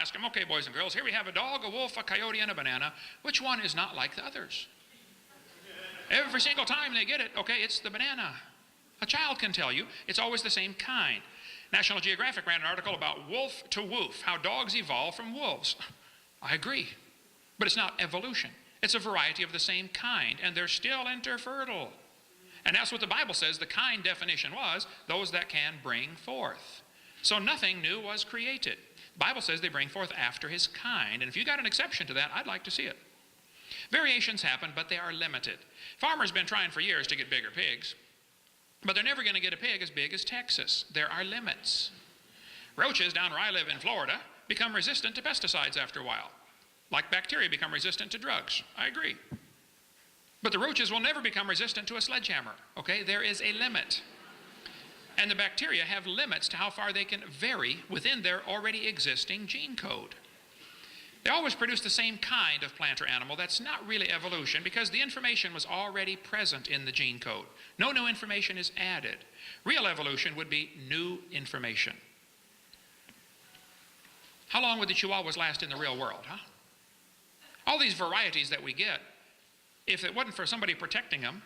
ask them, okay, boys and girls, here we have a dog, a wolf, a coyote, and a banana. Which one is not like the others? Every single time they get it, okay, it's the banana. A child can tell you it's always the same kind. National Geographic ran an article about wolf to woof, how dogs evolve from wolves. I agree, but it's not evolution. It's a variety of the same kind, and they're still interfertile. And that's what the Bible says the kind definition was, those that can bring forth. So nothing new was created. The Bible says they bring forth after his kind, and if you got an exception to that, I'd like to see it. Variations happen, but they are limited. Farmers have been trying for years to get bigger pigs, but they're never going to get a pig as big as Texas. There are limits. Roaches down where I live in Florida become resistant to pesticides after a while, like bacteria become resistant to drugs. I agree. But the roaches will never become resistant to a sledgehammer, okay? There is a limit. And the bacteria have limits to how far they can vary within their already existing gene code. They always produce the same kind of plant or animal. That's not really evolution because the information was already present in the gene code. No new information is added. Real evolution would be new information. How long would the Chihuahuas last in the real world, huh? All these varieties that we get, if it wasn't for somebody protecting them,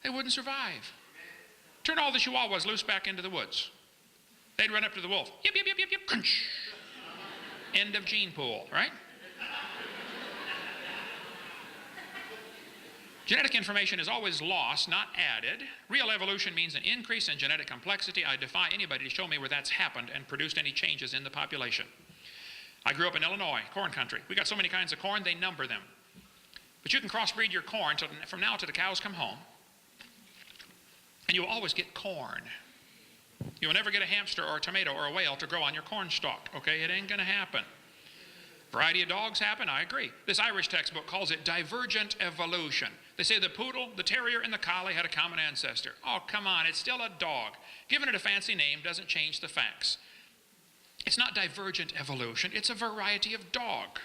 they wouldn't survive. Turn all the Chihuahuas loose back into the woods. They'd run up to the wolf. Yip, yip, yip, yip, yip, crunch. End of gene pool, right? Genetic information is always lost, not added. Real evolution means an increase in genetic complexity. I defy anybody to show me where that's happened and produced any changes in the population. I grew up in Illinois, corn country. We got so many kinds of corn, they number them. But you can crossbreed your corn from now till the cows come home, and you will always get corn. You will never get a hamster or a tomato or a whale to grow on your corn stalk, okay? It ain't going to happen. Variety of dogs happen, I agree. This Irish textbook calls it divergent evolution. They say the poodle, the terrier, and the collie had a common ancestor. Oh, come on, it's still a dog. Giving it a fancy name doesn't change the facts. It's not divergent evolution, it's a variety of dog.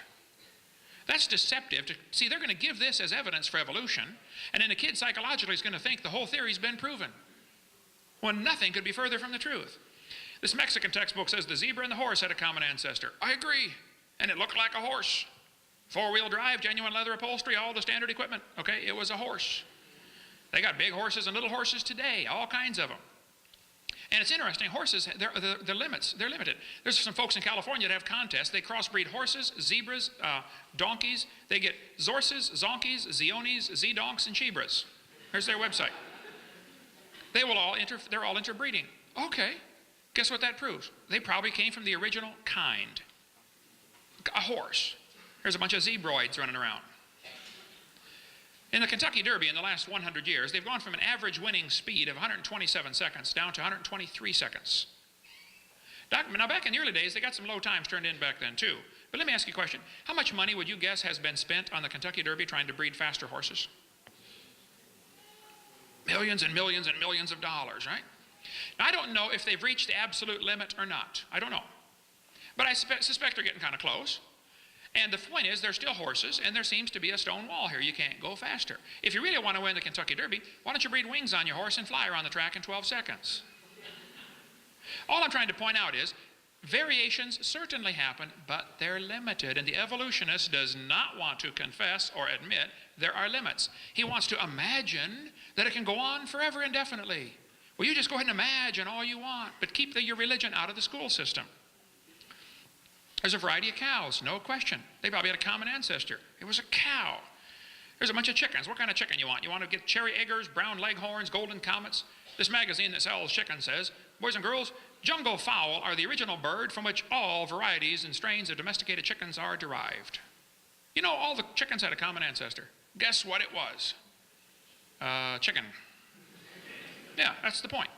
That's deceptive. See, they're going to give this as evidence for evolution, and then the kid psychologically is going to think the whole theory's been proven, when nothing could be further from the truth. This Mexican textbook says the zebra and the horse had a common ancestor. I agree. And it looked like a horse. Four-wheel drive, genuine leather upholstery, all the standard equipment. Okay, it was a horse. They got big horses and little horses today, all kinds of them. And it's interesting, horses, they're limits. They're limited. There's some folks in California that have contests. They crossbreed horses, zebras, donkeys. They get zorses, zonkies, zeonies, z-donks, and chibras. Here's their website. They're all interbreeding. Okay, guess what that proves? They probably came from the original kind. A horse. There's a bunch of zebroids running around. In the Kentucky Derby in the last 100 years, they've gone from an average winning speed of 127 seconds down to 123 seconds. Now back in the early days, they got some low times turned in back then too. But let me ask you a question. How much money would you guess has been spent on the Kentucky Derby trying to breed faster horses? Millions and millions and millions of dollars, right? Now I don't know if they've reached the absolute limit or not. I don't know. But I suspect they're getting kind of close. And the point is, they're still horses, and there seems to be a stone wall here. You can't go faster. If you really want to win the Kentucky Derby, why don't you breed wings on your horse and fly around the track in 12 seconds? All I'm trying to point out is, variations certainly happen, but they're limited. And the evolutionist does not want to confess or admit there are limits. He wants to imagine that it can go on forever indefinitely. Well, you just go ahead and imagine all you want, but keep your religion out of the school system. There's a variety of cows, no question. They probably had a common ancestor. It was a cow. There's a bunch of chickens. What kind of chicken you want? You want to get cherry eggers, brown leghorns, golden comets? This magazine that sells chicken says, boys and girls, jungle fowl are the original bird from which all varieties and strains of domesticated chickens are derived. You know, all the chickens had a common ancestor. Guess what it was? Chicken. Yeah, that's the point.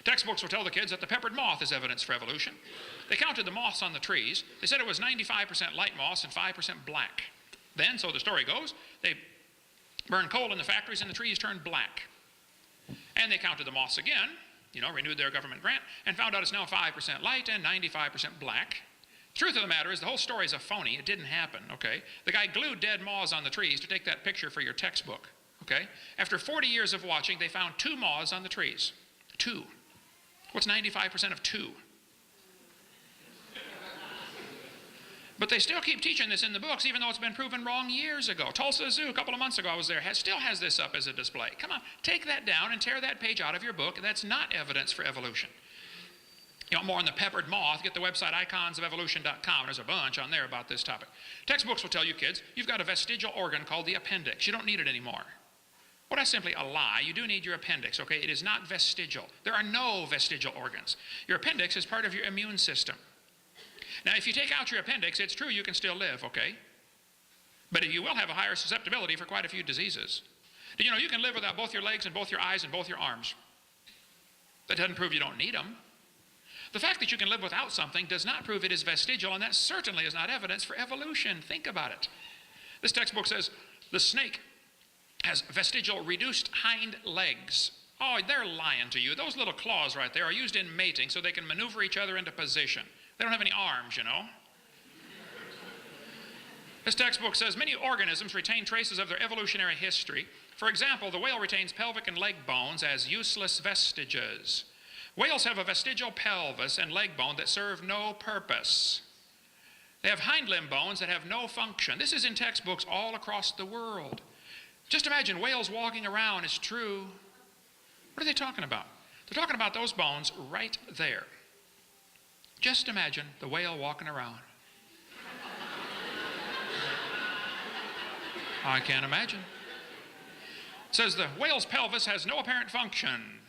Textbooks will tell the kids that the peppered moth is evidence for evolution. They counted the moths on the trees. They said it was 95% light moths and 5% black. Then, so the story goes, they burned coal in the factories and the trees turned black. And they counted the moths again, renewed their government grant, and found out it's now 5% light and 95% black. The truth of the matter is the whole story is a phony. It didn't happen, okay? The guy glued dead moths on the trees to take that picture for your textbook, okay? After 40 years of watching, they found 2 moths on the trees. 2. What's 95% of 2? But they still keep teaching this in the books, even though it's been proven wrong years ago. Tulsa Zoo, a couple of months ago I was there, still has this up as a display. Come on, take that down and tear that page out of your book. That's not evidence for evolution. You want more on the peppered moth, get the website iconsofevolution.com. There's a bunch on there about this topic. Textbooks will tell you, kids, you've got a vestigial organ called the appendix. You don't need it anymore. Well, that's simply a lie. You do need your appendix, okay? It is not vestigial. There are no vestigial organs. Your appendix is part of your immune system. Now, if you take out your appendix, it's true you can still live, okay? But you will have a higher susceptibility for quite a few diseases. Did you know you can live without both your legs and both your eyes and both your arms? That doesn't prove you don't need them. The fact that you can live without something does not prove it is vestigial, and that certainly is not evidence for evolution. Think about it. This textbook says the snake has vestigial reduced hind legs. Oh, they're lying to you. Those little claws right there are used in mating so they can maneuver each other into position. They don't have any arms, you know. This textbook says many organisms retain traces of their evolutionary history. For example, the whale retains pelvic and leg bones as useless vestiges. Whales have a vestigial pelvis and leg bone that serve no purpose. They have hind limb bones that have no function. This is in textbooks all across the world. Just imagine whales walking around is true. What are they talking about? They're talking about those bones right there. Just imagine the whale walking around. I can't imagine. It says the whale's pelvis has no apparent function.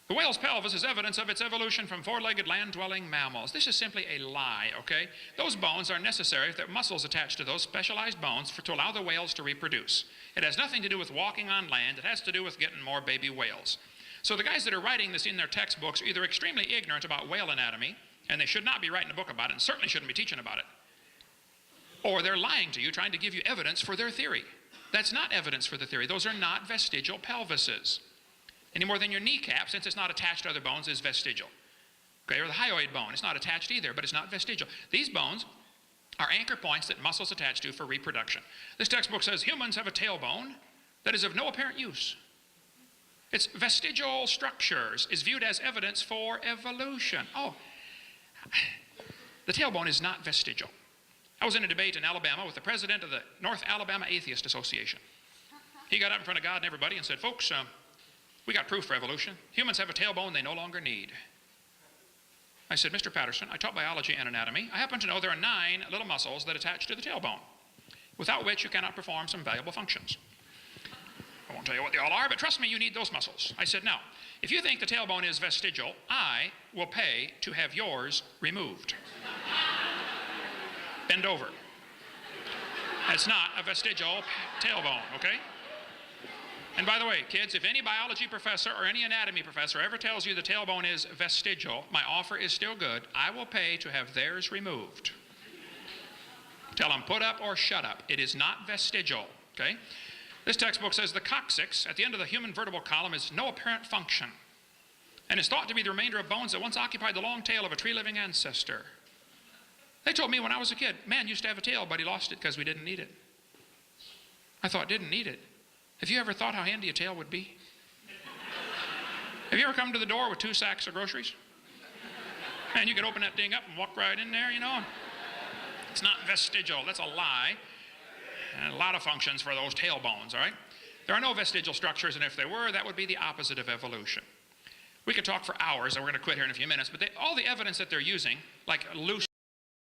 The whale's pelvis is evidence of its evolution from four-legged land-dwelling mammals. This is simply a lie, okay? Those bones are necessary. There are muscles attached to those specialized bones to allow the whales to reproduce. It has nothing to do with walking on land. It has to do with getting more baby whales. So the guys that are writing this in their textbooks are either extremely ignorant about whale anatomy, and they should not be writing a book about it, and certainly shouldn't be teaching about it, or they're lying to you, trying to give you evidence for their theory. That's not evidence for the theory. Those are not vestigial pelvises. Any more than your kneecap, since it's not attached to other bones, is vestigial. Okay, or the hyoid bone, it's not attached either, but it's not vestigial. These bones are anchor points that muscles attach to for reproduction. This textbook says humans have a tailbone that is of no apparent use. Its vestigial structures is viewed as evidence for evolution. Oh, the tailbone is not vestigial. I was in a debate in Alabama with the president of the North Alabama Atheist Association. He got up in front of God and everybody and said, folks, we got proof for evolution. Humans have a tailbone they no longer need. I said, Mr. Patterson, I taught biology and anatomy. I happen to know there are 9 little muscles that attach to the tailbone, without which you cannot perform some valuable functions. I won't tell you what they all are, but trust me, you need those muscles. I said, now, if you think the tailbone is vestigial, I will pay to have yours removed. Bend over. That's not a vestigial tailbone, okay? And by the way, kids, if any biology professor or any anatomy professor ever tells you the tailbone is vestigial, my offer is still good. I will pay to have theirs removed. Tell them put up or shut up. It is not vestigial, okay? This textbook says the coccyx at the end of the human vertebral column is no apparent function and is thought to be the remainder of bones that once occupied the long tail of a tree-living ancestor. They told me when I was a kid, man used to have a tail, but he lost it because we didn't need it. I thought, didn't need it. Have you ever thought how handy a tail would be? Have you ever come to the door with 2 sacks of groceries? And you could open that thing up and walk right in there, you know. It's not vestigial. That's a lie. And a lot of functions for those tailbones, all right? There are no vestigial structures, and if there were, that would be the opposite of evolution. We could talk for hours, and we're going to quit here in a few minutes, but all the evidence that they're using, like loose